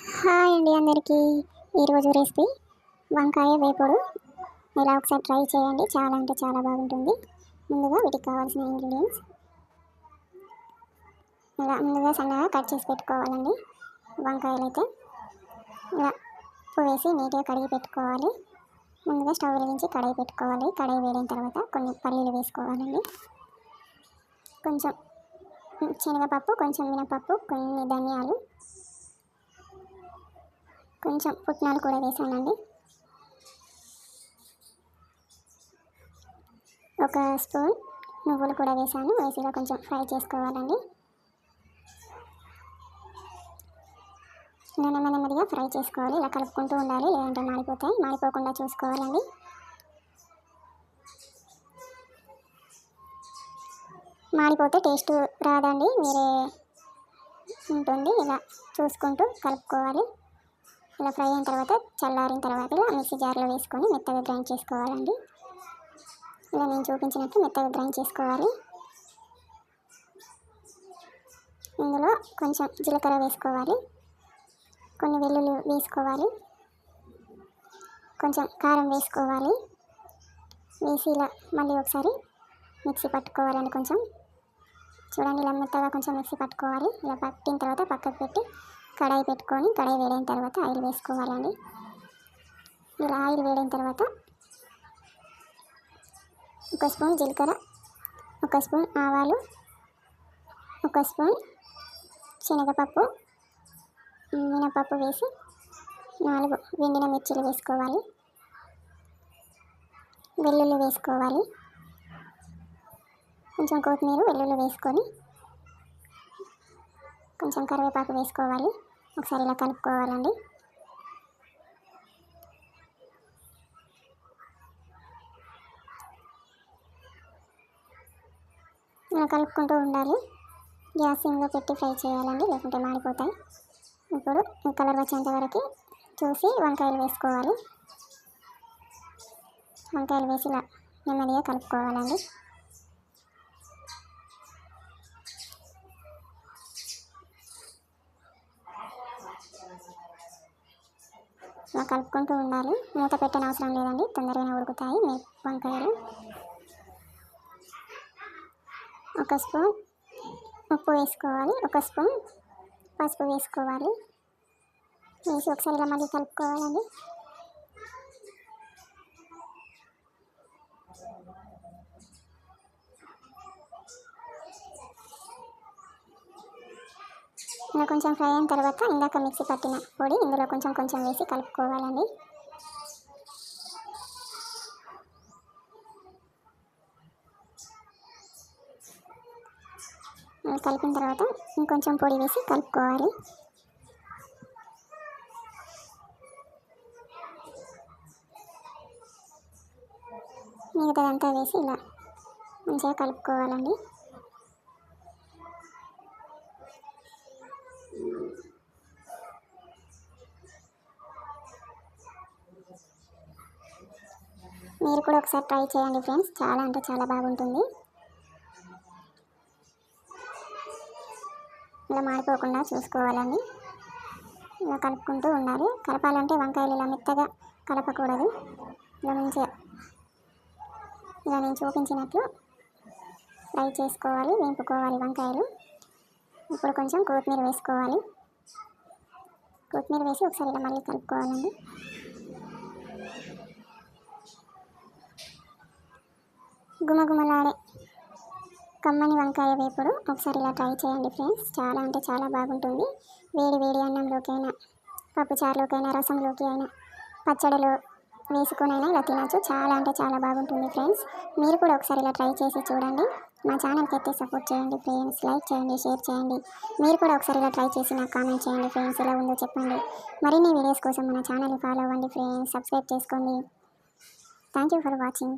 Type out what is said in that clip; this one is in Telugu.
హాయ్ అండి అందరికీ. ఈరోజు రెసిపీ వంకాయ వేపుడు. ఇలా ఒకసారి ట్రై చేయండి, చాలా అంటే చాలా బాగుంటుంది. ముందుగా వీటికి కావాల్సిన ఇంగ్రీడియంట్స్ ఇలా ముందుగా సన్నగా కట్ చేసి పెట్టుకోవాలండి. వంకాయలు అయితే ఇలా ఉప్పు వేసి నీట్గా కడిగి పెట్టుకోవాలి. ముందుగా స్టవ్ వెలిగించి కడాయి పెట్టుకోవాలి. కడాయి వేడిన తర్వాత కొన్ని పల్లీలు వేసుకోవాలండి, కొంచెం శనగపప్పు, కొంచెం మినపప్పు, కొన్ని ధనియాలు, కొంచెం పుట్నాలు కూడా వేసానండి. ఒక స్పూన్ నువ్వులు కూడా వేసాను. వేసిగా కొంచెం ఫ్రై చేసుకోవాలండి. ఇలా నెమ్మదిగా ఫ్రై చేసుకోవాలి. ఇలా కలుపుకుంటూ ఉండాలి, లేదంటే మాడిపోతాయి. మాడిపోకుండా చూసుకోవాలండి. మాడిపోతే టేస్ట్ రాదండి, వేరే ఉంటుంది. ఇలా చూసుకుంటూ కలుపుకోవాలి. ఇలా ఫ్రై అయిన తర్వాత చల్లారిన తర్వాత ఇలా మిక్సీ జార్లో వేసుకొని మెత్తగా గ్రైండ్ చేసుకోవాలండి. ఇలా నేను చూపించినట్టు మెత్తగా గ్రైండ్ చేసుకోవాలి. ఇందులో కొంచెం జీలకర్ర వేసుకోవాలి, కొన్ని వెల్లుల్లి వేసుకోవాలి, కొంచెం కారం వేసుకోవాలి. వేసి ఇలా మళ్ళీ ఒకసారి మిక్సీ పట్టుకోవాలండి. కొంచెం చూడండి, ఇలా మెత్తగా కొంచెం మిక్సీ పట్టుకోవాలి. ఇలా పట్టిన తర్వాత పక్కకు పెట్టి కడాయి పెట్టుకొని కడాయి వేడైన తర్వాత ఆయిల్ వేసుకోవాలండి. ఇలా ఆయిల్ వేడైన తర్వాత ఒక స్పూన్ జీలకర్ర, ఒక స్పూన్ ఆవాలు, ఒక స్పూన్ శనగపప్పు, మినపప్పు వేసి 4 వెండిన మిర్చీలు వేసుకోవాలి. వెల్లుల్లి వేసుకోవాలి, కొంచెం కొత్తిమీర, వెల్లుల్లి వేసుకొని కొంచెం కరివేపాకు వేసుకోవాలి. ఒకసారి ఇలా కలుపుకోవాలండి. ఇలా కలుపుకుంటూ ఉండాలి. గ్యాస్ సిమ్లో పెట్టి ఫ్రై చేయాలండి, లేకుంటే మాడిపోతాయి. ఇప్పుడు కలర్ వచ్చేంత వరకు చూసి వంకాయలు వేసుకోవాలి. వంకాయలు వేసి ఇలా నెమ్మదిగా కలుపుకోవాలండి. ఇలా కలుపుకుంటూ ఉండాలి. మూత పెట్టని అవసరం లేదండి, తొందరగానే ఉడుకుతాయి వంకాయలు. ఒక స్పూన్ ఉప్పు వేసుకోవాలి, ఒక స్పూన్ పసుపు వేసుకోవాలి. వేసి ఒకసారి ఇలా మళ్ళీ కలుపుకోవాలండి. ఇలా కొంచెం ఫ్రై అయిన తర్వాత ఇందాక మిక్సీ పట్టిన పొడి ఇందులో కొంచెం వేసి కలుపుకోవాలండి. కలిపిన తర్వాత ఇంకొంచెం పొడి వేసి కలుపుకోవాలి. మిగతాదంతా వేసి ఇలా మంచిగా కలుపుకోవాలండి. మీరు కూడా ఒకసారి ట్రై చేయండి ఫ్రెండ్స్, చాలా అంటే చాలా బాగుంటుంది. ఇలా మాడిపోకుండా చూసుకోవాలండి. ఇలా కలుపుకుంటూ ఉండాలి. కలపాలంటే వంకాయలు ఇలా మెత్తగా కలపకూడదు. ఇలా మంచిగా ఇలా నేను చూపించినట్లు ఫ్రై చేసుకోవాలి, వేపుకోవాలి వంకాయలు. ఇప్పుడు కొంచెం కొత్తిమీర వేసుకోవాలి. కొత్తిమీర వేసి ఒకసారి ఇలా మళ్ళీ కలుపుకోవాలండి. గుమగుమలాడే కమ్మని వంకాయ వేపుడు ఒకసారి ఇలా ట్రై చేయండి ఫ్రెండ్స్, చాలా అంటే చాలా బాగుంటుంది. వేడి అన్నంలోకైనా, పప్పుచారులోకైనా, రసంలోకి అయినా, పచ్చడిలో వేసుకునైనా ఇలా తినచ్చు. చాలా అంటే చాలా బాగుంటుంది ఫ్రెండ్స్. మీరు కూడా ఒకసారి ఇలా ట్రై చేసి చూడండి. మా ఛానల్కి అయితే సపోర్ట్ చేయండి ఫ్రెండ్స్, లైక్ చేయండి, షేర్ చేయండి. మీరు కూడా ఒకసారి ఇలా ట్రై చేసి నాకు కామెంట్ చేయండి ఫ్రెండ్స్, ఎలా ఉందో చెప్పండి. మరిన్ని వీడియోస్ కోసం మన ఛానల్ని ఫాలో అవ్వండి ఫ్రెండ్స్, సబ్స్క్రైబ్ చేసుకోండి. Thank you for watching.